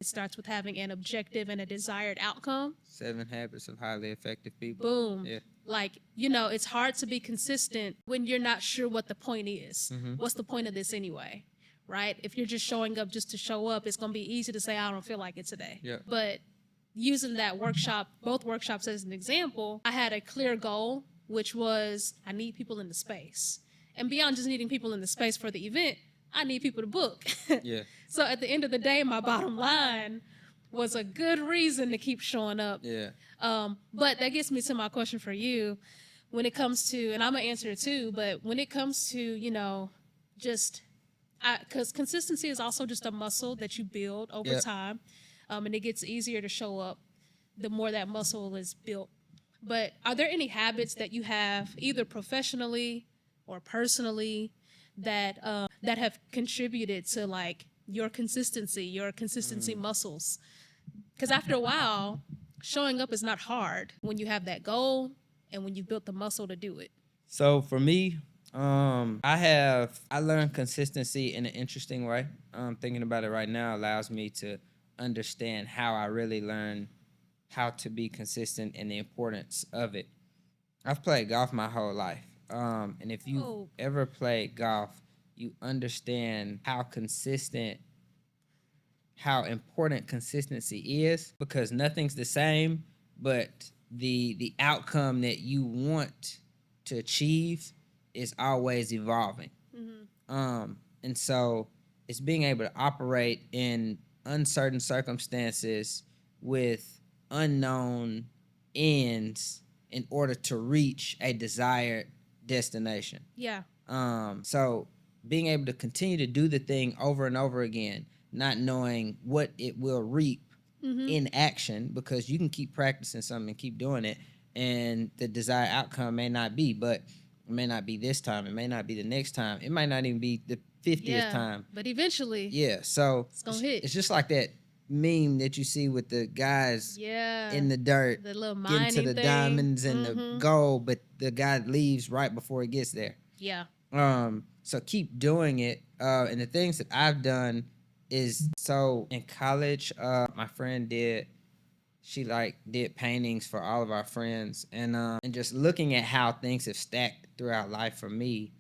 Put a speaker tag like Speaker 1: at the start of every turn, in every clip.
Speaker 1: It starts with having an objective and a desired outcome.
Speaker 2: 7 Habits of Highly Effective People.
Speaker 1: Boom.
Speaker 2: Yeah.
Speaker 1: Like, it's hard to be consistent when you're not sure what the point is. What's the point of this anyway? Right? If you're just showing up just to show up, it's going to be easy to say, I don't feel like it today.
Speaker 2: Yeah.
Speaker 1: But using that workshop, both workshops as an example, I had a clear goal, which was I need people in the space. And beyond just needing people in the space for the event, I need people to book.
Speaker 2: Yeah.
Speaker 1: So at the end of the day, my bottom line was a good reason to keep showing up.
Speaker 2: Yeah.
Speaker 1: But that gets me to my question for you. When it comes to, and I'm going to answer it too, but when it comes to, just, because consistency is also just a muscle that you build over
Speaker 2: Yep.
Speaker 1: time. And it gets easier to show up the more that muscle is built. But are there any habits that you have, either professionally or personally, that have contributed to like your consistency muscles? Because after a while, showing up is not hard when you have that goal and when you've built the muscle to do it.
Speaker 2: So for me, I learned consistency in an interesting way. Thinking about it right now allows me to understand how I really learn how to be consistent and the importance of it. I've played golf my whole life. And if you've
Speaker 1: Oh.
Speaker 2: ever played golf, you understand how important consistency is, because nothing's the same, but the outcome that you want to achieve is always evolving. And so it's being able to operate in uncertain circumstances with unknown ends in order to reach a desired destination.
Speaker 1: Yeah.
Speaker 2: So being able to continue to do the thing over and over again, not knowing what it will reap in action, because you can keep practicing something and keep doing it, and the desired outcome may not be, but it may not be this time. It may not be the next time. It might not even be the 50th time.
Speaker 1: But eventually,
Speaker 2: Yeah. So
Speaker 1: it's gonna hit.
Speaker 2: It's just like that meme that you see with the guys in the dirt
Speaker 1: the little
Speaker 2: getting
Speaker 1: mining
Speaker 2: to the
Speaker 1: thing.
Speaker 2: diamonds and the gold, but the guy leaves right before he gets there.
Speaker 1: Yeah.
Speaker 2: So keep doing it. And the things that I've done is, so in college, my friend she did paintings for all of our friends, and just looking at how things have stacked throughout life for me,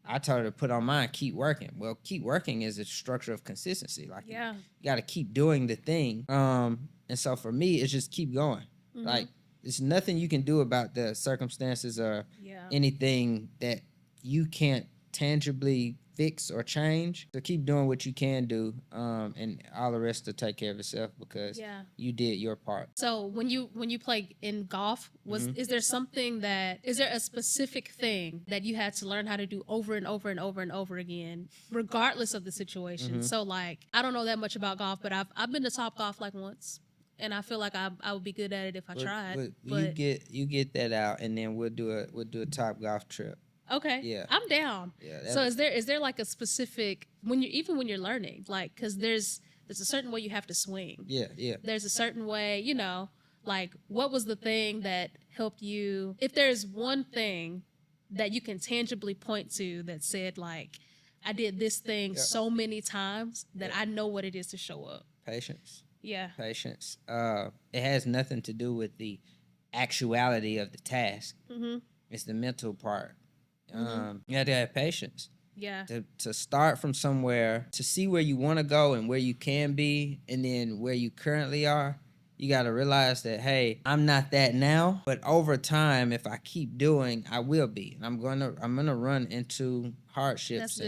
Speaker 2: I told her to put on mine, keep working. Well, keep working is a structure of consistency. Like, you got to keep doing the thing. And so for me, it's just keep going. Like, there's nothing you can do about the circumstances or anything that you can't tangibly fix or change. So keep doing what you can do, and all the rest will take care of itself, because you did your part.
Speaker 1: So when you play in golf, is there a specific thing that you had to learn how to do over and over and over and over again, regardless of the situation? So like, I don't know that much about golf, but I've been to Top Golf like once, and I feel like I would be good at it if I tried. But
Speaker 2: you get that out, and then we'll do a Top Golf trip.
Speaker 1: okay,
Speaker 2: Yeah,
Speaker 1: I'm down.
Speaker 2: Yeah.
Speaker 1: So is there like a specific, when you're learning, like, because there's a certain way you have to swing.
Speaker 2: Yeah.
Speaker 1: There's a certain way, like, what was the thing that helped you? If there's one thing that you can tangibly point to that said, like, I did this thing so many times that I know what it is to show up.
Speaker 2: Patience.
Speaker 1: Yeah.
Speaker 2: Patience. It has nothing to do with the actuality of the task. It's the mental part. You have to have patience.
Speaker 1: Yeah.
Speaker 2: To start from somewhere, to see where you want to go and where you can be, and then where you currently are. You got to realize that, hey, I'm not that now, but over time, if I keep doing, I will be. And I'm gonna run into hardships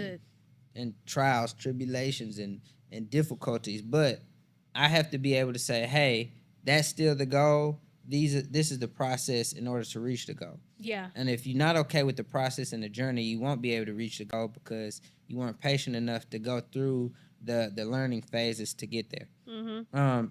Speaker 2: and trials, tribulations, and difficulties. But I have to be able to say, hey, that's still the goal. This is the process in order to reach the goal.
Speaker 1: Yeah.
Speaker 2: And if you're not okay with the process and the journey, you won't be able to reach the goal, because you weren't patient enough to go through the learning phases to get there.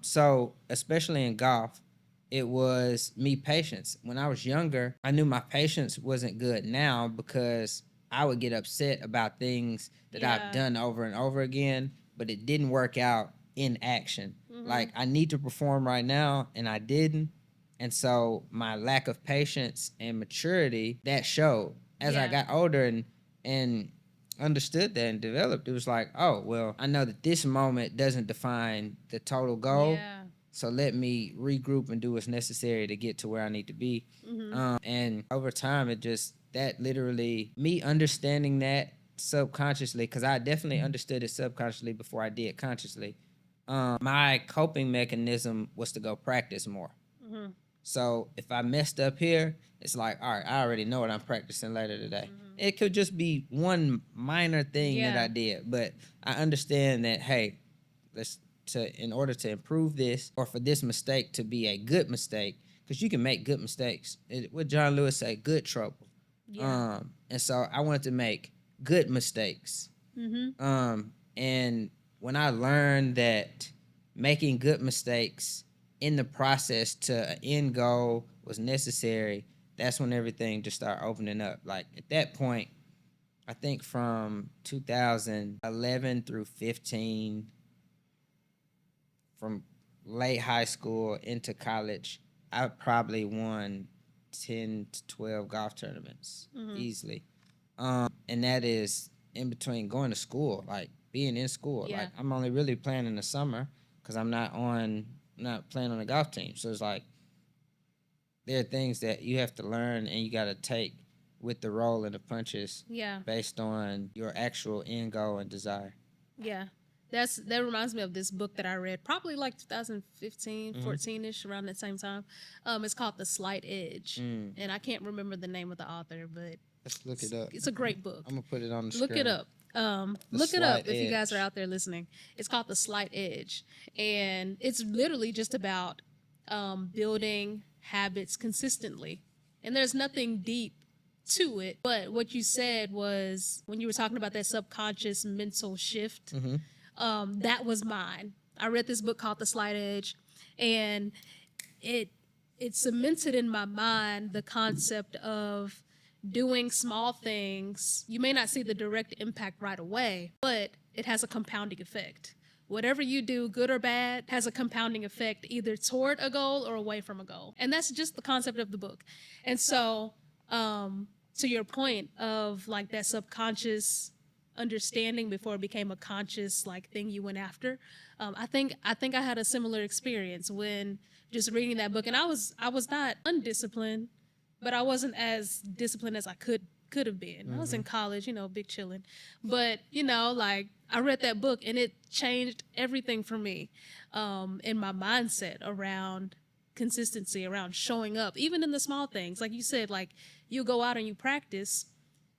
Speaker 2: So especially in golf, it was me patience. When I was younger, I knew my patience wasn't good now, because I would get upset about things that I've done over and over again, but it didn't work out in action. Like, I need to perform right now, and I didn't. And so my lack of patience and maturity, that showed as I got older, and understood that and developed, it was like, oh, well, I know that this moment doesn't define the total goal.
Speaker 1: Yeah.
Speaker 2: So let me regroup and do what's necessary to get to where I need to be. And over time, it just, that literally, me understanding that subconsciously, because I definitely understood it subconsciously before I did consciously. My coping mechanism was to go practice more.
Speaker 1: Mm-hmm.
Speaker 2: So if I messed up here, it's like, all right, I already know what I'm practicing later today. It could just be one minor thing that
Speaker 1: Yeah.
Speaker 2: I did, but I understand that, hey, in order to improve this, or for this mistake to be a good mistake, because you can make good mistakes. What John Lewis say, good trouble.
Speaker 1: Yeah.
Speaker 2: And so I wanted to make good mistakes. And when I learned that making good mistakes in the process to an end goal was necessary, that's when everything just started opening up. Like at that point, I think from 2011 through 15, from late high school into college, I probably won 10 to 12 golf tournaments easily. And that is in between going to school, like being in school.
Speaker 1: Yeah.
Speaker 2: Like I'm only really playing in the summer because I'm not playing on a golf team. So it's like there are things that you have to learn and you got to take with the roll and the punches
Speaker 1: Yeah.
Speaker 2: based on your actual end goal and desire.
Speaker 1: Yeah. That reminds me of this book that I read probably like 2015, 14-ish, around that same time. It's called The Slight Edge. And I can't remember the name of the author, but
Speaker 2: Let's look it up.
Speaker 1: it's a great book.
Speaker 2: I'm gonna put it on the
Speaker 1: Look
Speaker 2: screen.
Speaker 1: it up.
Speaker 2: The
Speaker 1: Look it up
Speaker 2: Slight
Speaker 1: if you guys are
Speaker 2: Edge.
Speaker 1: out there listening. It's called The Slight Edge. And it's literally just about building habits consistently. And there's nothing deep to it. But what you said was when you were talking about that subconscious mental shift, that was mine. I read this book called The Slight Edge, and it cemented in my mind the concept of doing small things. You may not see the direct impact right away, but it has a compounding effect. Whatever you do, good or bad, has a compounding effect either toward a goal or away from a goal. And that's just the concept of the book. And so, to your point of like that subconscious understanding before it became a conscious like thing you went after, I think I had a similar experience when just reading that book. And I was not undisciplined, but I wasn't as disciplined as I could have been. I was in college, big chilling. But, like I read that book and it changed everything for me in my mindset around consistency, around showing up, even in the small things. Like you said, like you go out and you practice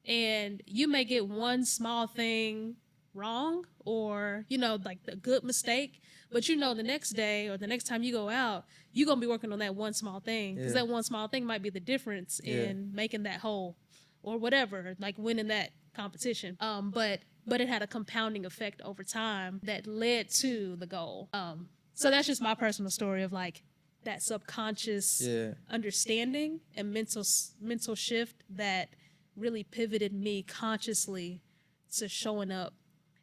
Speaker 1: and you may get one small thing wrong or, like the good mistake, but the next day or the next time you go out, you're going to be working on that one small thing because that one small thing might be the difference in making that whole or whatever, like winning that competition. But it had a compounding effect over time that led to the goal. So that's just my personal story of like that subconscious understanding and mental shift that really pivoted me consciously to showing up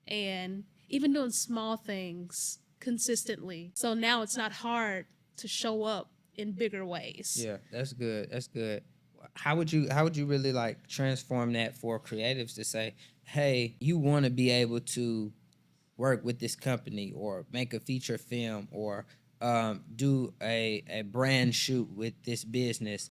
Speaker 1: and even doing small things consistently. So now it's not hard to show up in bigger ways.
Speaker 2: Yeah, that's good. That's good. How would you really like transform that for creatives to say, hey, you want to be able to work with this company or make a feature film or do a brand shoot with this business,